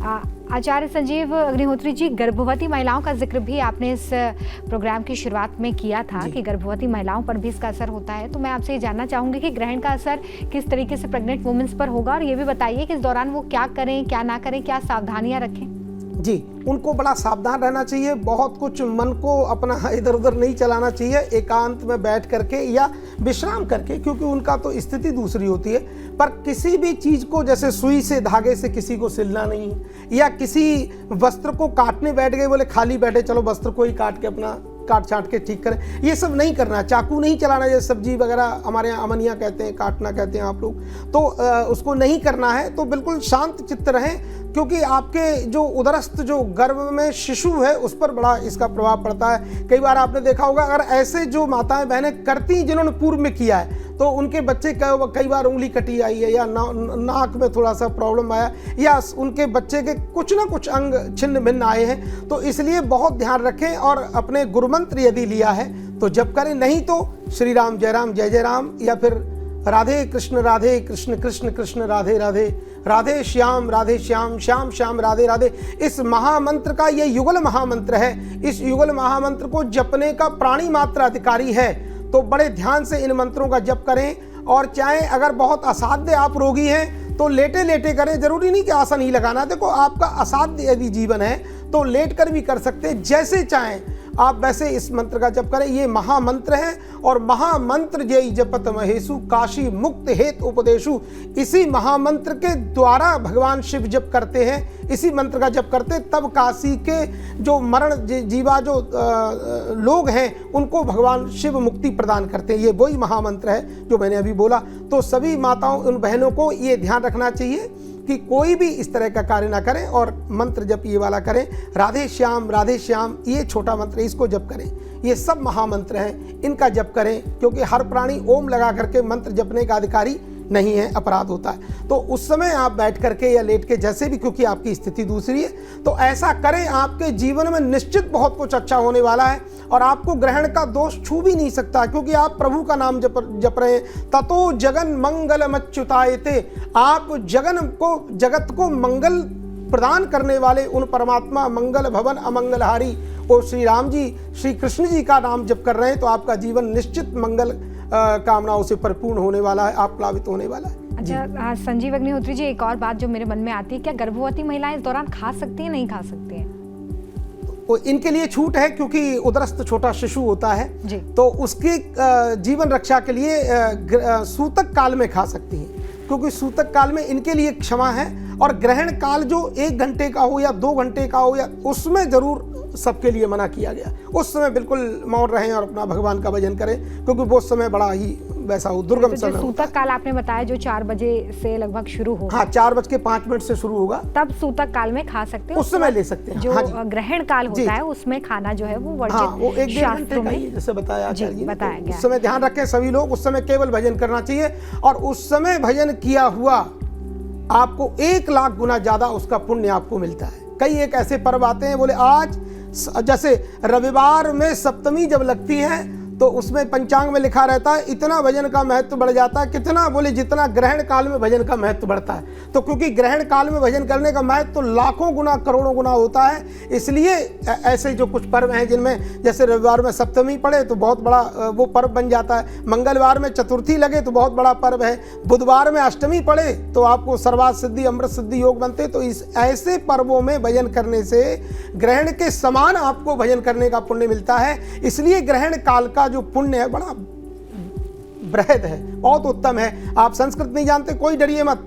आचार्य संजीव अग्निहोत्री जी, गर्भवती महिलाओं का जिक्र भी आपने इस प्रोग्राम की शुरुआत में किया था कि गर्भवती महिलाओं पर भी इसका असर होता है। तो मैं आपसे ये जानना चाहूँगी कि ग्रहण का असर किस तरीके से प्रेग्नेंट वुमेन्स पर होगा, और ये भी बताइए कि इस दौरान वो क्या करें, क्या ना करें, क्या सावधानियाँ रखें। जी, उनको बड़ा सावधान रहना चाहिए, बहुत कुछ मन को अपना इधर उधर नहीं चलाना चाहिए, एकांत में बैठ करके या विश्राम करके, क्योंकि उनका तो स्थिति दूसरी होती है। पर किसी भी चीज़ को जैसे सुई से धागे से किसी को सिलना नहीं, या किसी वस्त्र को काटने बैठ गए, बोले खाली बैठे चलो वस्त्र को ही काट के अपना काट छाट के ठीक करें, ये सब नहीं करना। चाकू नहीं चलाना, जैसे सब्जी वगैरह हमारे यहाँ अमनिया कहते हैं, काटना कहते हैं आप लोग, तो उसको नहीं करना है। तो बिल्कुल शांत चित्त रहें, क्योंकि आपके जो उदरस्थ जो गर्भ में शिशु है उस पर बड़ा इसका प्रभाव पड़ता है। कई बार आपने देखा होगा, अगर ऐसे जो माताएं बहनें करती जिन्होंने पूर्व में किया है, तो उनके बच्चे कई बार उंगली कटी आई है, या नाक में थोड़ा सा प्रॉब्लम आया, या उनके बच्चे के कुछ ना कुछ अंग छिन्न भिन्न आए हैं। तो इसलिए बहुत ध्यान रखें, और अपने गुरुमंत्र यदि लिया है तो जप करें, नहीं तो श्री राम जय जय राम, या फिर राधे कृष्ण कृष्ण कृष्ण राधे राधे, राधे श्याम श्याम श्याम राधे राधे। इस महामंत्र का ये युगल महामंत्र है। इस युगल महामंत्र को जपने का प्राणी मात्र अधिकारी है, तो बड़े ध्यान से इन मंत्रों का जप करें। और चाहे अगर बहुत असाध्य आप रोगी हैं तो लेटे लेटे करें, जरूरी नहीं कि आसन ही लगाना। देखो, आपका असाध्य यदि जीवन है तो लेट कर भी कर सकते हैं, जैसे चाहें आप वैसे इस मंत्र का जप करें। ये महामंत्र है, और महामंत्र जय जपत महेशु काशी मुक्त हेत उपदेशु। इसी महामंत्र के द्वारा भगवान शिव जप करते हैं, इसी मंत्र का जप करते, तब काशी के जो मरण जीवा जो लोग हैं उनको भगवान शिव मुक्ति प्रदान करते हैं। ये वही महामंत्र है जो मैंने अभी बोला। तो सभी माताओं, उन बहनों को ये ध्यान रखना चाहिए कि कोई भी इस तरह का कार्य ना करें, और मंत्र जप ये वाला करें, राधे श्याम, ये छोटा मंत्र, इसको जप करें। ये सब महामंत्र हैं, इनका जप करें, क्योंकि हर प्राणी ओम लगा करके मंत्र जपने का अधिकारी नहीं है, अपराध होता है। तो उस समय आप बैठ करके या लेट के, जैसे भी, क्योंकि आपकी स्थिति दूसरी है, तो ऐसा करें। आपके जीवन में निश्चित बहुत कुछ अच्छा होने वाला है, और आपको ग्रहण का दोष छू भी नहीं सकता, क्योंकि आप प्रभु का नाम जप रहे हैं। ततो जगन मंगलमच्युतायते, आप जगत को मंगल प्रदान करने वाले उन परमात्मा मंगल भवन अमंगलहारी और श्री राम जी, श्री कृष्ण जी का नाम जप कर रहे हैं, तो आपका जीवन निश्चित मंगल कामनाओं से परिपूर्ण होने वाला है, आप प्लावित होने वाला है। अच्छा संजीव अग्निहोत्री जी, एक और बात जो मेरे मन में आती है, क्या गर्भवती महिलाएं इस दौरान खा सकती हैं, नहीं खा सकती हैं? तो इनके लिए छूट है, क्योंकि उदरस्थ छोटा शिशु होता है जी। तो उसकी जीवन रक्षा के लिए सूतक काल में खा सकती हैं, क्योंकि सूतक काल में इनके लिए क्षमा है। और ग्रहण काल जो 1 घंटे का हो या 2 घंटे का हो, या उसमें जरूर सबके लिए मना किया गया। उस समय बिल्कुल मौन रहें और अपना भगवान का भजन करें, क्योंकि वो समय बड़ा ही वैसा हो, दुर्गम समय। जो सूतक काल आपने बताया जो 4 बजे से लगभग शुरू होगा, हाँ 4:05 से शुरू होगा, तब सूतक काल में खा सकते हैं, उस समय ले सकते हैं। जो ग्रहण काल होता है उसमें खाना जो है वो वर्जित, वो 1-1.5 घंटे का ही, जैसे बताया आचार्य जी ने, बताया गया। उस समय ध्यान रखें सभी लोग, उस समय केवल भजन करना चाहिए, और उस समय भजन किया हुआ आपको 1 लाख गुना ज्यादा उसका पुण्य आपको मिलता है। कई एक ऐसे पर्व आते हैं, बोले आज जैसे रविवार में सप्तमी जब लगती है तो उसमें पंचांग में लिखा रहता है इतना भजन का महत्व बढ़ जाता है, कितना, बोले जितना ग्रहण काल में भजन का महत्व बढ़ता है। तो क्योंकि ग्रहण काल में भजन करने का महत्व तो लाखों गुना करोड़ों गुना होता है, इसलिए ऐसे जो कुछ पर्व हैं जिनमें जैसे रविवार में सप्तमी पड़े तो बहुत बड़ा वो पर्व बन जाता है, मंगलवार में चतुर्थी लगे तो बहुत बड़ा पर्व है, बुधवार में अष्टमी पड़े तो आपको सर्वार्थ सिद्धि अमृत सिद्धि योग बनते। तो इस ऐसे पर्वों में भजन करने से ग्रहण के समान आपको भजन करने का पुण्य मिलता है। इसलिए ग्रहण काल का जो पुण्य है बड़ा बृहद है, बहुत उत्तम है। आप संस्कृत नहीं जानते, कोई डरिए मत,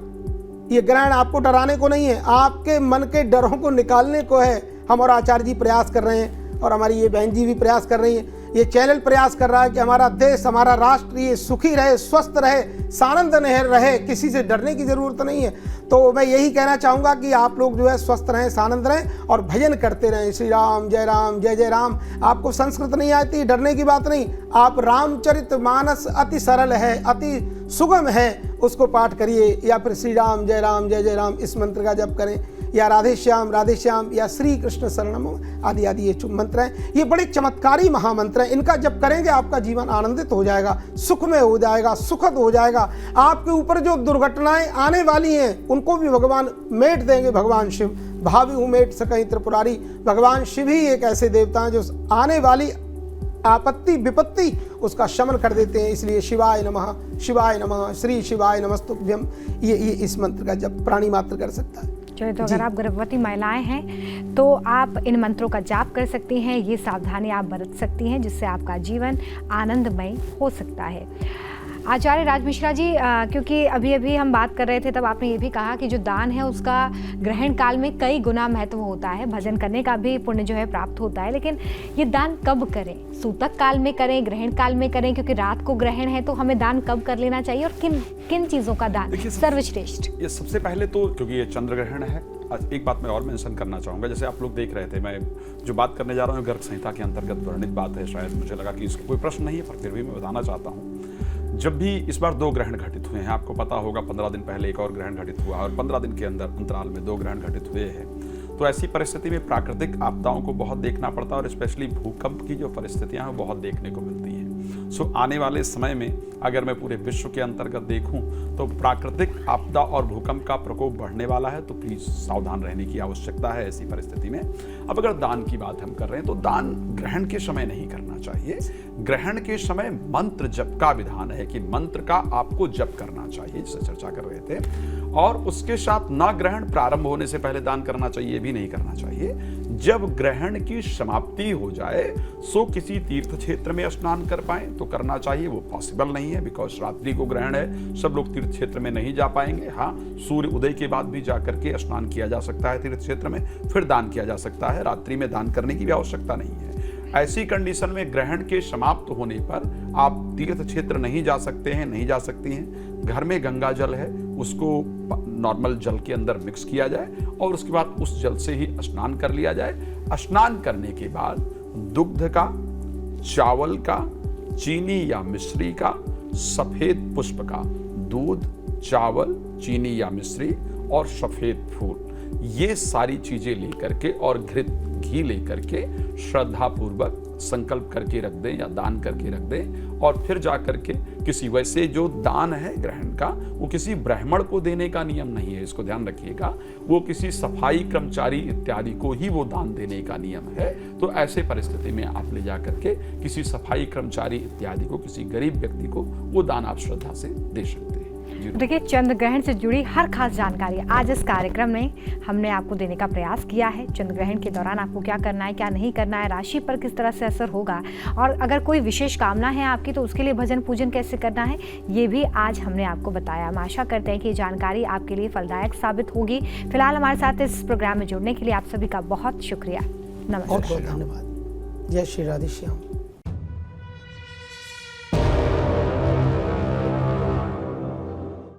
ये ग्रहण आपको डराने को नहीं है, आपके मन के डरों को निकालने को है। हम और आचार्य जी प्रयास कर रहे हैं, और हमारी ये बहन जी भी प्रयास कर रही है, ये चैनल प्रयास कर रहा है कि हमारा देश, हमारा राष्ट्र ये सुखी रहे, स्वस्थ रहे, सानंद रहे, किसी से डरने की जरूरत नहीं है। तो मैं यही कहना चाहूँगा कि आप लोग जो है स्वस्थ रहें, सानंद रहें और भजन करते रहें। श्री राम जय जय राम। आपको संस्कृत नहीं आती, डरने की बात नहीं, आप रामचरित मानस अति सरल है, अति सुगम है, उसको पाठ करिए, या फिर श्री राम जय जय राम इस मंत्र का जप करें, या राधे श्याम या श्री कृष्ण शरणम आदि आदि ये मंत्र हैं। ये बड़े चमत्कारी महामंत्र हैं, इनका जप करेंगे आपका जीवन आनंदित हो जाएगा, सुखमय हो जाएगा, सुखद हो जाएगा। आपके ऊपर जो दुर्घटनाएं आने वाली हैं उनको भी भगवान मेट देंगे, भगवान शिव भावी उमेट सकहीं त्रिपुरारी। भगवान शिव ही एक ऐसे देवता हैं जो आने वाली आपत्ति विपत्ति उसका शमन कर देते हैं। इसलिए शिवाय नमः, शिवाय नमः, श्री शिवाय नमस्तुभ्यम, ये इस मंत्र का जप प्राणी मात्र कर सकता है। चलिए, तो अगर आप गर्भवती महिलाएं हैं तो आप इन मंत्रों का जाप कर सकती हैं, ये सावधानी आप बरत सकती हैं, जिससे आपका जीवन आनंदमय हो सकता है। आचार्य राज मिश्रा जी, क्योंकि अभी अभी हम बात कर रहे थे तब आपने ये भी कहा कि जो दान है उसका ग्रहण काल में कई गुना महत्व होता है, भजन करने का भी पुण्य जो है प्राप्त होता है, लेकिन ये दान कब करें? सूतक काल में करें, ग्रहण काल में करें? क्योंकि रात को ग्रहण है तो हमें दान कब कर लेना चाहिए और किन किन चीज़ों का दान सर्वश्रेष्ठ? ये सबसे पहले तो क्योंकि ये चंद्र ग्रहण है, एक बात मैं और मेंशन करना चाहूँगा। जैसे आप लोग देख रहे थे, मैं जो बात करने जा रहा हूँ गर्भ संहिता के अंतर्गत वर्णित बात है, शायद मुझे लगा कि इसका कोई प्रश्न नहीं है, पर फिर भी मैं बताना चाहता हूँ। जब भी इस बार 2 ग्रहण घटित हुए हैं, आपको पता होगा 15 दिन पहले एक और ग्रहण घटित हुआ और 15 दिन के अंतराल में 2 ग्रहण घटित हुए हैं, तो ऐसी परिस्थिति में प्राकृतिक आपदाओं को बहुत देखना पड़ता है और स्पेशली भूकंप की जो परिस्थितियां हैं वो बहुत देखने को मिलती हैं। सो आने वाले समय में अगर मैं पूरे विश्व के अंतर्गत देखूं तो प्राकृतिक आपदा और भूकंप का प्रकोप बढ़ने वाला है, तो प्लीज सावधान रहने की आवश्यकता है ऐसी परिस्थिति में। अब अगर दान की बात हम कर रहे हैं तो दान ग्रहण के समय नहीं करना चाहिए। ग्रहण के समय मंत्र जप का विधान है कि मंत्र का आपको जप करना चाहिए, जिसे चर्चा कर रहे थे, और उसके साथ ना ग्रहण प्रारंभ होने से पहले दान करना चाहिए, भी नहीं करना चाहिए। जब ग्रहण की समाप्ति हो जाए सो किसी तीर्थ क्षेत्र में स्नान कर पाए तो करना चाहिए, वो पॉसिबल नहीं है बिकॉज रात्रि को ग्रहण है, सब लोग तीर्थ क्षेत्र में नहीं जा पाएंगे। हाँ, सूर्य उदय के बाद भी जाकर के स्नान किया जा सकता है तीर्थ क्षेत्र में, फिर दान किया जा सकता है, रात्रि में दान करने की भी आवश्यकता नहीं है। ऐसी कंडीशन में ग्रहण के समाप्त होने पर आप तीर्थ क्षेत्र नहीं जा सकते हैं, नहीं जा सकती हैं। घर में गंगा जल है उसको नॉर्मल जल के अंदर मिक्स किया जाए और उसके बाद उस जल से ही स्नान कर लिया जाए। स्नान करने के बाद दुग्ध का, चावल का, चीनी या मिश्री का, सफेद पुष्प का, दूध, चावल, चीनी या मिश्री और सफेद फूल, ये सारी चीजें लेकर के और घृत घी लेकर के श्रद्धा पूर्वक संकल्प करके रख दें या दान करके रख दें, और फिर जा करके किसी, वैसे जो दान है ग्रहण का वो किसी ब्राह्मण को देने का नियम नहीं है, इसको ध्यान रखिएगा, वो किसी सफाई कर्मचारी इत्यादि को ही वो दान देने का नियम है। तो ऐसे परिस्थिति में आप ले जा करके किसी सफाई कर्मचारी इत्यादि को, किसी गरीब व्यक्ति को वो दान आप श्रद्धा से दे सकते हैं। देखिए, चंद्र ग्रहण से जुड़ी हर खास जानकारी आज इस कार्यक्रम में हमने आपको देने का प्रयास किया है। चंद्र ग्रहण के दौरान आपको क्या करना है, क्या नहीं करना है, राशि पर किस तरह से असर होगा, और अगर कोई विशेष कामना है आपकी तो उसके लिए भजन पूजन कैसे करना है, ये भी आज हमने आपको बताया। हम आशा करते हैं कि ये जानकारी आपके लिए फलदायक साबित होगी। फिलहाल हमारे साथ इस प्रोग्राम में जुड़ने के लिए आप सभी का बहुत शुक्रिया। नमस्कार। बहुत बहुत धन्यवाद। जय श्री राधे श्याम।